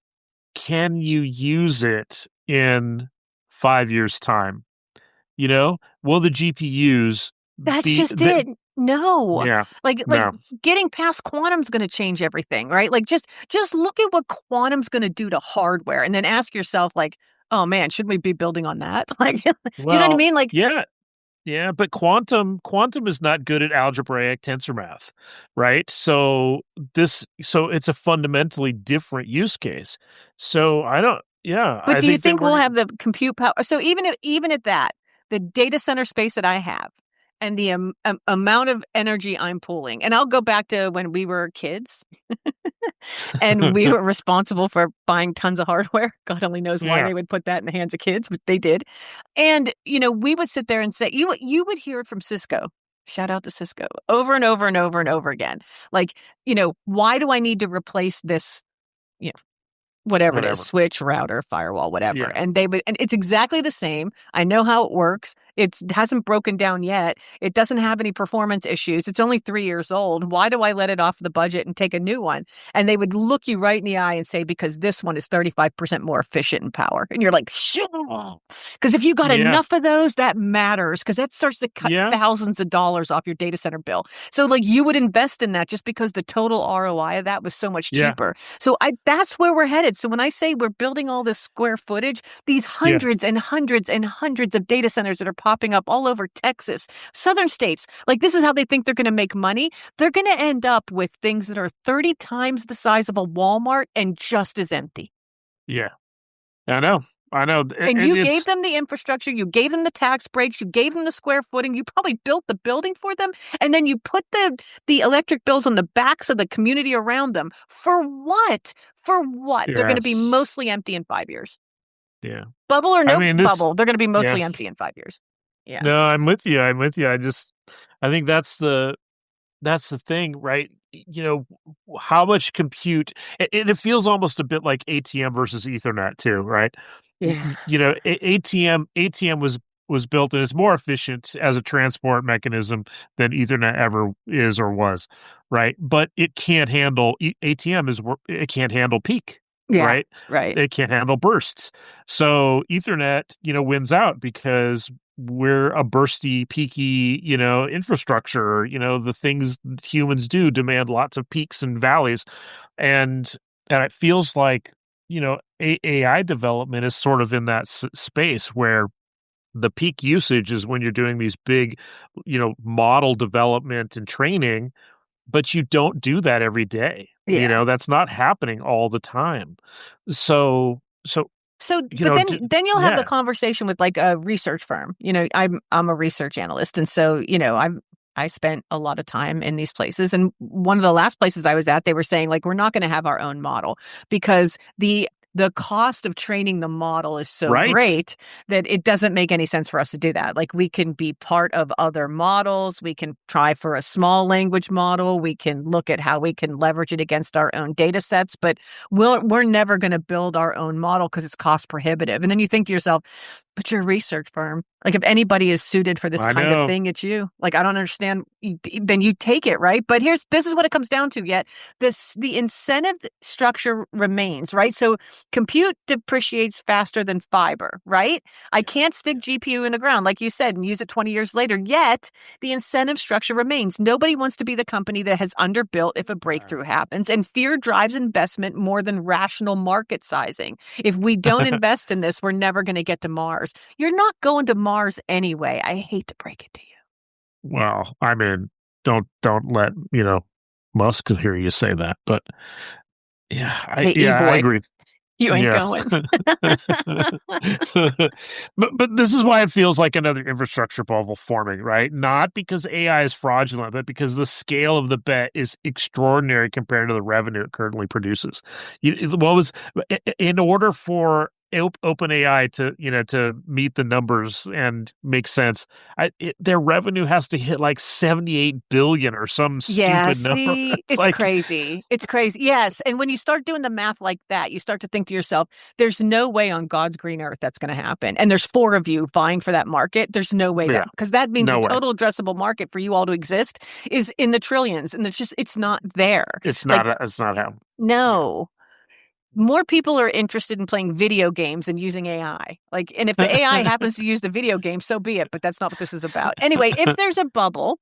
can you use it in 5 years' time? Will the GPUs That's be just that? it. No. Yeah, Like no. getting past quantum's going to change everything, right? Like just look at what quantum's going to do to hardware and then ask yourself like, "Oh man, shouldn't we be building on that?" Like, do you know what I Well, mean? Like, yeah, yeah, but quantum is not good at algebraic tensor math, right? So it's a fundamentally different use case. So I don't. Yeah, but I do you think that think we'll we're. have the compute power? So even at that, the data center space that I have and the amount of energy I'm pulling, and I'll go back to when we were kids and we were responsible for buying tons of hardware. God only knows why Yeah, they would put that in the hands of kids, but they did. And we would sit there and say, you would hear it from Cisco. Shout out to Cisco over and over and over and over again. Like, why do I need to replace this? Whatever it is, whatever. switch, router, firewall, whatever. Yeah, And and it's exactly the same. I know how it works. It hasn't broken down yet. It doesn't have any performance issues. It's only 3 years old. Why do I let it off the budget and take a new one? And they would look you right in the eye and say, because this one is 35% more efficient in power. And you're like, because if you got yeah, enough of those, that matters because that starts to cut yeah, thousands of dollars off your data center bill. So like you would invest in that just because the total ROI of that was so much yeah, cheaper. So that's where we're headed. So when I say we're building all this square footage, these yeah, hundreds and hundreds and hundreds of data centers that are popping up all over Texas, southern states, like this is how they think they're going to make money. They're going to end up with things that are 30 times the size of a Walmart and just as empty. yeah. I know. I know. And And you gave it's them the infrastructure, you gave them the tax breaks, you gave them the square footing, you probably built the building for them, and then you put the electric bills on the backs of the community around them. For what? For what? They're going yeah, to be mostly empty in 5 years. yeah. Bubble or I no mean, bubble, they're going to be yeah. mostly empty in 5 years. Yeah. No, I'm with you. I'm with you. I think that's the thing, right? How much compute, and it feels almost a bit like ATM versus Ethernet too, right? Yeah. ATM was built and is more efficient as a transport mechanism than Ethernet ever is or was, right? But it can't handle it can't handle peak, Yeah. right? Right. It can't handle bursts. So Ethernet, wins out because we're a bursty, peaky, infrastructure. The things humans do demand lots of peaks and valleys, and it feels like AI development is sort of in that space where the peak usage is when you're doing these big, model development and training, but you don't do that every day. Yeah. That's not happening all the time. So, So, but then you'll have the yeah, conversation with like a research firm. I'm a research analyst, and so I spent a lot of time in these places. And one of the last places I was at, they were saying like we're not going to have our own model because the cost of training the model is so right. great that it doesn't make any sense for us to do that. Like we can be part of other models. We can try for a small language model. We can look at how we can leverage it against our own data sets, but we're never going to build our own model because it's cost prohibitive. And then you think to yourself, but you're a research firm. Like if anybody is suited for this I kind of know. thing, it's you. Like I don't understand. Then you take it, right? But this is what it comes down to. Yet the incentive structure remains, right? So compute depreciates faster than fiber, right? I can't stick GPU in the ground, like you said, and use it 20 years later. Yet the incentive structure remains. Nobody wants to be the company that has underbuilt if a breakthrough happens, and fear drives investment more than rational market sizing. If we don't invest in this, we're never going to get to Mars. You're not going to Mars anyway. I hate to break it to you. Well, I mean, don't let Musk to hear you say that, but yeah, Hey, I E-boy, agree. you ain't Yeah. going. But this is why it feels like another infrastructure bubble forming, right? Not because AI is fraudulent, but because the scale of the bet is extraordinary compared to the revenue it currently produces. What was in order for OpenAI to meet the numbers and make sense, their revenue has to hit like 78 billion or some Yeah, stupid number. see, It's it's like, crazy. It's crazy. Yes. And when you start doing the math like that, you start to think to yourself, there's no way on God's green earth that's going to happen. And there's four of you vying for that market. There's no way yeah, because that means the no way. total addressable market for you all to exist is in the trillions. And it's not there. It's Like, not. It's not how. no. More people are interested in playing video games and using AI. Like, and if the AI happens to use the video game, so be it. But that's not what this is about. Anyway, if there's a bubble,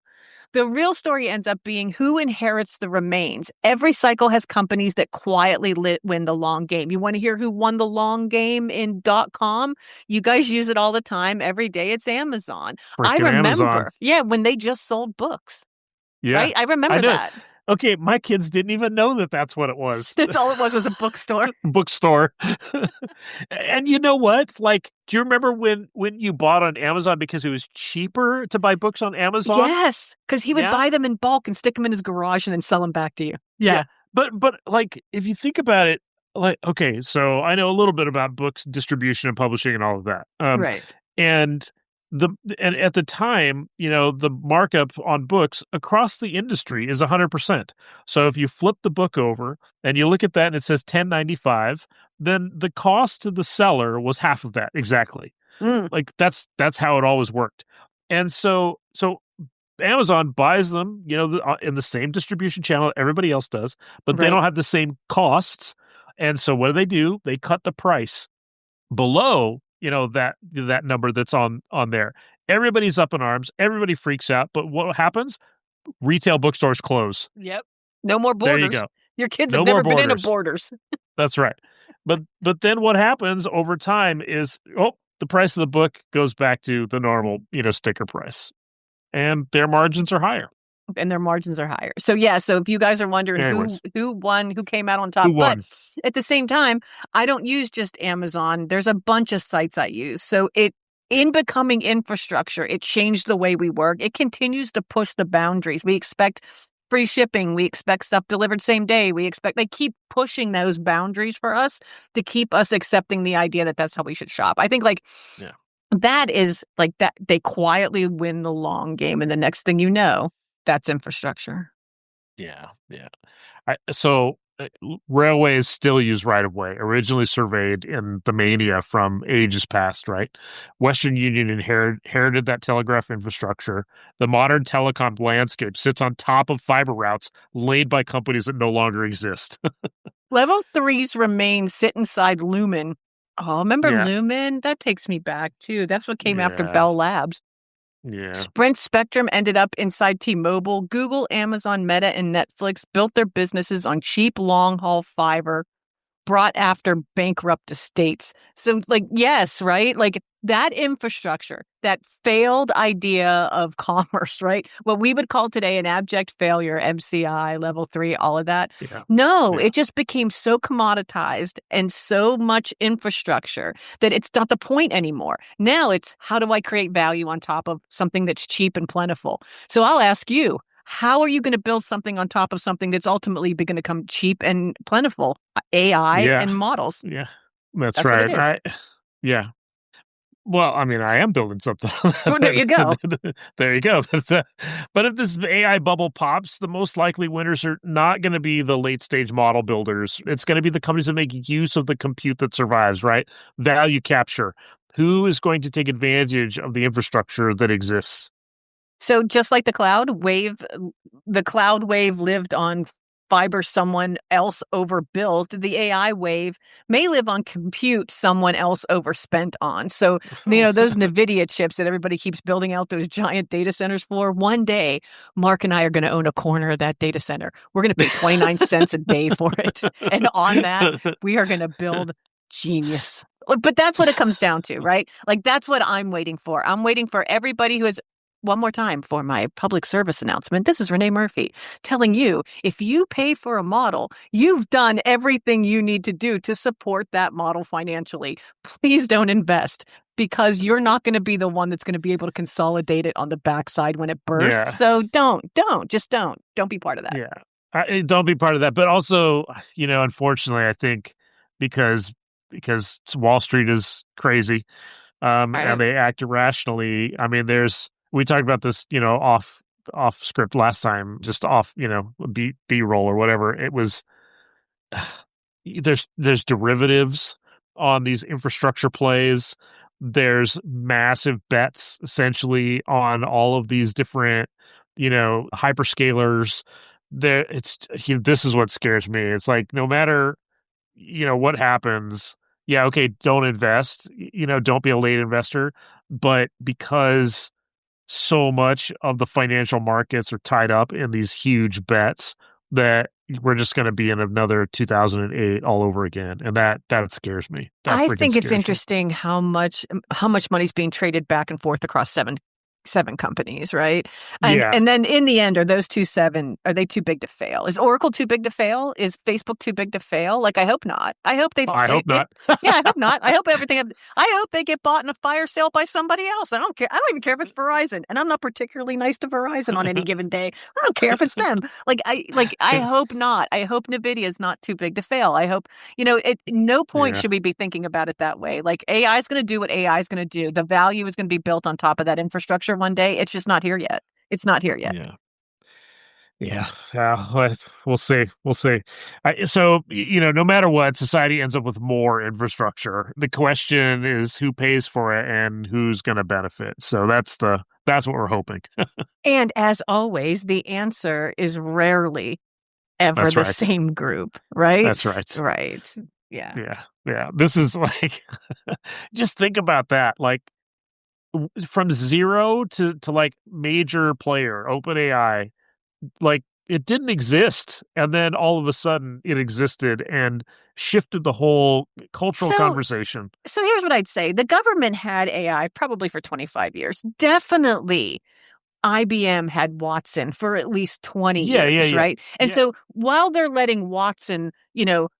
the real story ends up being who inherits the remains. Every cycle has companies that quietly win the long game. You want to hear who won the long game in .com? You guys use it all the time. Every day it's Amazon. I Freaking Amazon. remember, yeah, when they just sold books. Yeah, right? I remember know. that. Okay, my kids didn't even know that that's what it was. That's all it was a bookstore. Bookstore. And you know what? Like, do you remember when you bought on Amazon because it was cheaper to buy books on Amazon? Yes, because he would buy them in bulk and stick them in his garage and then sell them back to you. Yeah. But like, if you think about it, like, okay, so I know a little bit about books distribution and publishing and all of that. Right. And at the time, the markup on books across the industry is 100%. So if you flip the book over and you look at that and it says $10.95, then the cost to the seller was half of that exactly. Like that's how it always worked. And so Amazon buys them, in the same distribution channel everybody else does, but they don't have the same costs. And so what do? They cut the price below, that number that's on there. Everybody's up in arms. Everybody freaks out. But what happens? Retail bookstores close. Yep. No more Borders. There you go. Your kids have never been into Borders. That's right. But then what happens over time is, the price of the book goes back to the normal, sticker price. And their margins are higher. So if you guys are wondering who won, who came out on top, but at the same time, I don't use just Amazon. There's a bunch of sites I use. So in becoming infrastructure, it changed the way we work. It continues to push the boundaries. We expect free shipping. We expect stuff delivered same day. They keep pushing those boundaries for us to keep us accepting the idea that that's how we should shop. I think that is like that. They quietly win the long game. And the next thing you know, that's infrastructure. Yeah. So railways still use right-of-way, originally surveyed in the mania from ages past, right? Western Union inherited that telegraph infrastructure. The modern telecom landscape sits on top of fiber routes laid by companies that no longer exist. Level 3s remain sit inside Lumen. Oh, remember Lumen? That takes me back, too. That's what came after Bell Labs. Yeah. Sprint Spectrum ended up inside T-Mobile. Google, Amazon, Meta, and Netflix built their businesses on cheap long-haul fiber brought after bankrupt estates. So, yes, right? Like, that infrastructure, that failed idea of commerce, right? What we would call today an abject failure, MCI, level 3, all of that. Yeah. No, it just became so commoditized and so much infrastructure that it's not the point anymore. Now it's, how do I create value on top of something that's cheap and plentiful? So I'll ask you, how are you going to build something on top of something that's ultimately going to become cheap and plentiful? AI and models. Yeah, that's right. Well, I mean, I am building something. Well, there you go. There you go. But if this AI bubble pops, the most likely winners are not going to be the late stage model builders. It's going to be the companies that make use of the compute that survives, right? Value capture. Who is going to take advantage of the infrastructure that exists? So just like the cloud wave lived on fiber someone else overbuilt, the AI wave may live on compute someone else overspent on. So, those NVIDIA chips that everybody keeps building out those giant data centers for, one day, Mark and I are going to own a corner of that data center. We're going to pay 29 cents a day for it. And on that, we are going to build genius. But that's what it comes down to, right? Like, that's what I'm waiting for. I'm waiting for everybody who has one more time for my public service announcement. This is Renee Murphy telling you, if you pay for a model, you've done everything you need to do to support that model financially. Please don't invest, because you're not going to be the one that's going to be able to consolidate it on the backside when it bursts. Yeah. So don't be part of that. Yeah. Don't be part of that. But also, unfortunately, I think because Wall Street is crazy, and they act irrationally. I mean, we talked about this, off script last time, just off, B roll or whatever. It was there's derivatives on these infrastructure plays. There's massive bets essentially on all of these different, hyperscalers. This is what scares me. It's like, no matter, what happens, yeah, okay, don't invest, don't be a late investor. But because so much of the financial markets are tied up in these huge bets, that we're just going to be in another 2008 all over again, and that scares me. I think it's interesting how much money's being traded back and forth across seven companies, right? And then in the end, are those are they too big to fail? Is Oracle too big to fail? Is Facebook too big to fail? Like, I hope not. I hope I hope not. Yeah, I hope not. I hope they get bought in a fire sale by somebody else. I don't care. I don't even care if it's Verizon, and I'm not particularly nice to Verizon on any given day. I don't care if it's them. I hope not. I hope NVIDIA is not too big to fail. I hope, at no point should we be thinking about it that way. Like, AI is going to do what AI is going to do. The value is going to be built on top of that infrastructure one day. It's just not here yet. It's not here yet. Yeah. We'll see. So, no matter what, society ends up with more infrastructure. The question is who pays for it and who's going to benefit. So that's what we're hoping. And as always, the answer is rarely ever the same group, right? That's right. Right. Yeah. Yeah. This is like, just think about that. Like, from zero to like major player, OpenAI, like, it didn't exist, and then all of a sudden it existed and shifted the whole cultural conversation. So here's what I'd say. The government had AI probably for 25 years. Definitely IBM had Watson for at least 20 years, right? And so while they're letting Watson,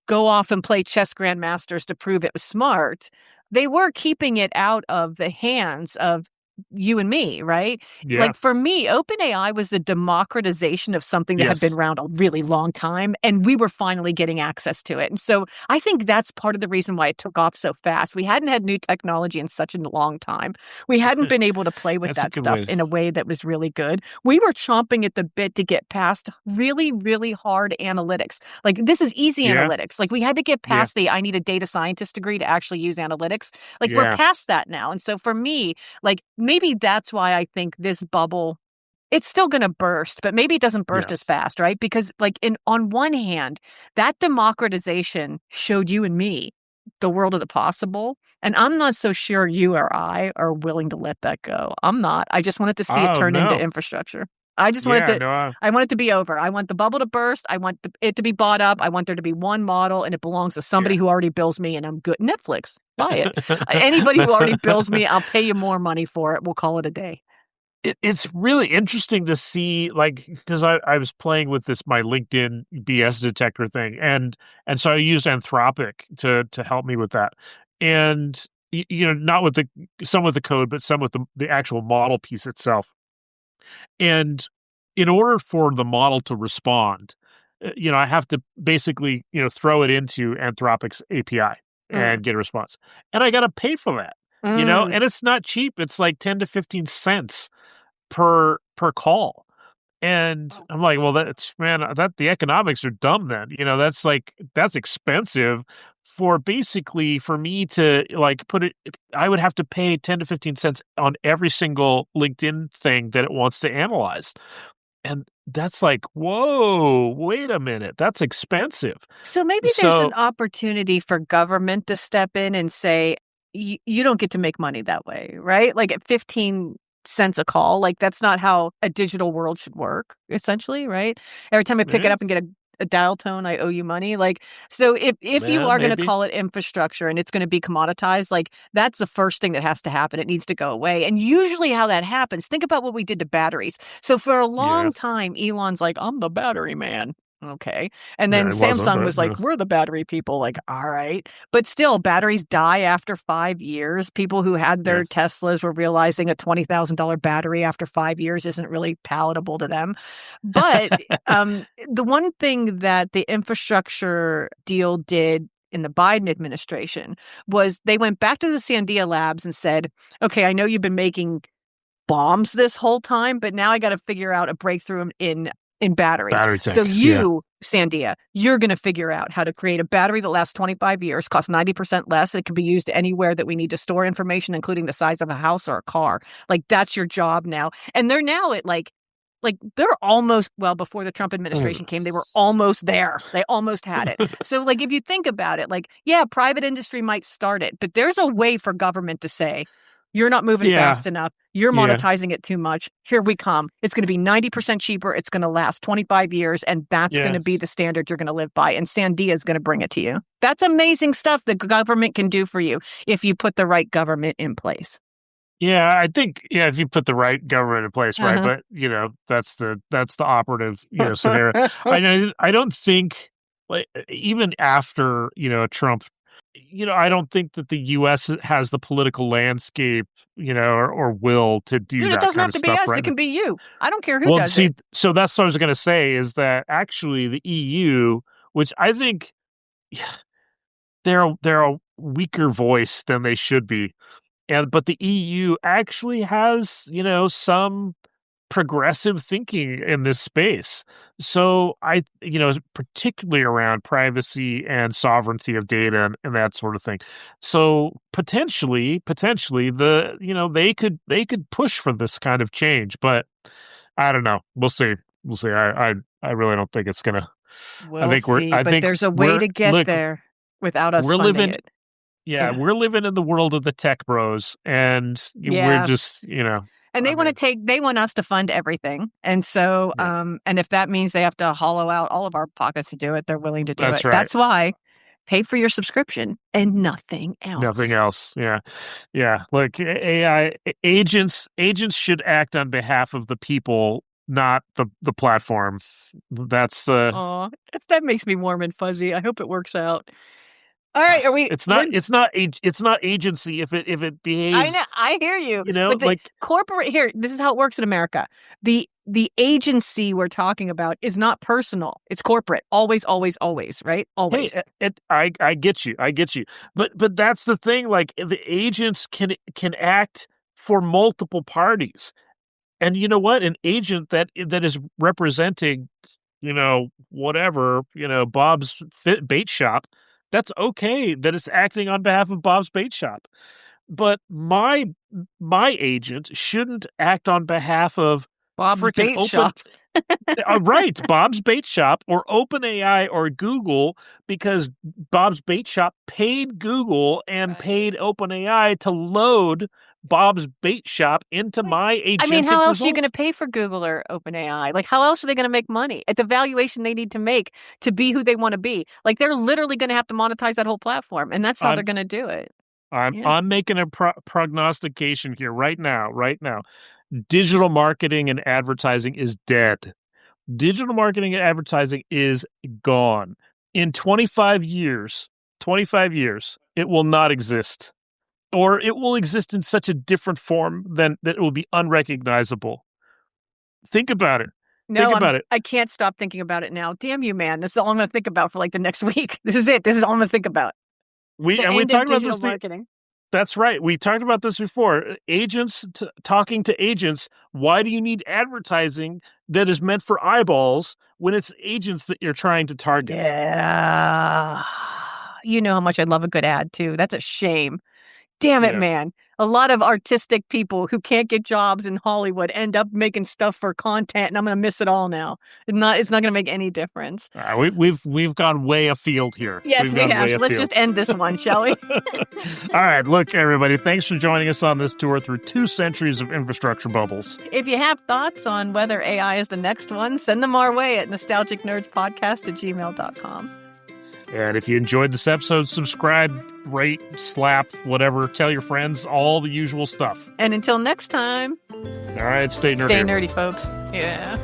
go off and play chess grandmasters to prove it was smart, they were keeping it out of the hands of you and me, right? Yeah. Like, for me, OpenAI was the democratization of something that had been around a really long time, and we were finally getting access to it. And so I think that's part of the reason why it took off so fast. We hadn't had new technology in such a long time. We hadn't been able to play with that stuff in a way that was really good. We were chomping at the bit to get past really, really hard analytics. Like, this is easy analytics. Like, we had to get past the I need a data scientist degree to actually use analytics. Like, we're past that now. And so for me, like, maybe that's why I think this bubble, it's still going to burst, but maybe it doesn't burst as fast, right? Because, like, on one hand, that democratization showed you and me the world of the possible, and I'm not so sure you or I are willing to let that go. I'm not. I just wanted to see it turn into infrastructure. I just wanted I want it to be over. I want the bubble to burst. I want it to be bought up. I want there to be one model, and it belongs to somebody who already bills me, and I'm good. Netflix, buy it. Anybody who already bills me, I'll pay you more money for it. We'll call it a day. It's really interesting to see, like, because I was playing with my LinkedIn BS detector thing, and so I used Anthropic to help me with that, and not with some with the code, but some with the actual model piece itself. And in order for the model to respond, I have to basically, throw it into Anthropic's API and get a response. And I got to pay for that, and it's not cheap. It's like 10 to 15 cents per call. And I'm like, well, the economics are dumb then. That's expensive for me to, like, put it. I would have to pay 10 to 15 cents on every single LinkedIn thing that it wants to analyze. And that's like, whoa, wait a minute, that's expensive. So maybe there's an opportunity for government to step in and say, you don't get to make money that way, right? Like, at 15 cents a call, like, that's not how a digital world should work, essentially, right? Every time I pick it up and get a dial tone, I owe you money. Like, so if you Yeah, are going to maybe. call it infrastructure and it's going to be commoditized, like that's the first thing that has to happen. It needs to go away. And usually how that happens, think about what we did to batteries. So for a Yeah. long time, Elon's like, I'm the battery man. Okay. And then Yeah, it wasn't, Samsung but was like, we're the battery people. Like, all right. But still, batteries die after 5 years. People who had yeah. their Teslas were realizing a $20,000 battery after 5 years isn't really palatable to them. But the one thing that the infrastructure deal did in the Biden administration was they went back to the Sandia labs and said, okay, I know you've been making bombs this whole time, but now I got to figure out a breakthrough in battery. Battery So tech. Yeah. you, Sandia, you're going to figure out how to create a battery that lasts 25 years, costs 90% less. It can be used anywhere that we need to store information, including the size of a house or a car. Like that's your job now. And they're now at like they're almost, well, before the Trump administration came, they were almost there. They almost had it. So like if you think about it, like, yeah, private industry might start it, but there's a way for government to say, you're not moving Yeah. fast enough. You're Yeah. monetizing it too much. Here we come. It's going to be 90% cheaper. It's going to last 25 years. And that's going to be the standard you're going to live by. And Sandia is going to bring it to you. That's amazing stuff that government can do for you if you put the right government in place. Yeah, I think if you put the right government in place, right? Uh-huh. But that's the operative scenario. I don't think like even after Trump, I don't think that the U.S. has the political landscape, or will to do Dude, it that doesn't kind have of to be stuff us. right It now. can be you. I don't care who Well, does see, it. so that's what I was going to say is that actually the EU, which I think they're a weaker voice than they should be. But the EU actually has, some progressive thinking in this space. So particularly around privacy and sovereignty of data and that sort of thing. So potentially they could push for this kind of change, but I don't know. We'll see. We'll see. I really don't think it's gonna. We'll see. I But think there's a way to get look, there without us we're funding living. it. Yeah, Yeah. we're living in the world of the tech bros, and we're Yeah. just, And I mean, they want us to fund everything. And so, yeah, and if that means they have to hollow out all of our pockets to do it, they're willing to do that's it. right. That's why pay for your subscription and nothing Nothing else. else. Yeah, yeah. Look, AI agents should act on behalf of the people, not the platform. That's the. Oh, that makes me warm and fuzzy. I hope it works out. All right, It's we're not. It's not agency if it I know, behaves. I hear you. But the Like, corporate here, this is how it works in America. The agency we're talking about is not personal. It's corporate. Always, always, always, right? hey, Always. I get you. I get you. But that's the thing. Like the agents can act for multiple parties. And you know what? An agent that is representing, whatever, Bob's bait shop, that's okay that it's acting on behalf of Bob's bait shop. But my agent shouldn't act on behalf of Bob's freaking bait open. shop. Right, Bob's Bait Shop or OpenAI or Google, because Bob's Bait Shop paid Google and paid OpenAI to load Bob's Bait Shop into my I mean, agentic how else are you going results. to pay for Google or OpenAI? Like, how else are they going to make money at the valuation they need to make to be who they want to be? Like, they're literally going to have to monetize that whole platform, and that's how they're I'm going to do it. I'm Yeah. I'm making a prognostication here right now. Right now, digital marketing and advertising is dead. Digital marketing and advertising is gone. In 25 years, it will not exist. Or it will exist in such a different form that it will be unrecognizable. Think about it. Think No, about it. I can't stop thinking about it now. Damn you, man. That's all I'm going to think about for like the next week. This is it. This is all I'm going to think about. We The end of talked about digital this. marketing. That's right. We talked about this before. Agents talking to agents. Why do you need advertising that is meant for eyeballs when it's agents that you're trying to target? Yeah. You know how much I love a good ad, too. That's a shame. Damn it, Yeah. man. A lot of artistic people who can't get jobs in Hollywood end up making stuff for content, and I'm going to miss it all now. It's not going to make any difference. We've gone way afield here. Yes, we have. So let's just end this one, shall we? All right, look, everybody, thanks for joining us on this tour through 2 centuries of infrastructure bubbles. If you have thoughts on whether AI is the next one, send them our way at nostalgicnerdspodcast@gmail.com. And if you enjoyed this episode, subscribe, rate, slap, whatever, tell your friends, all the usual stuff. And until next time. All right, stay nerdy. Stay nerdy, folks. Yeah.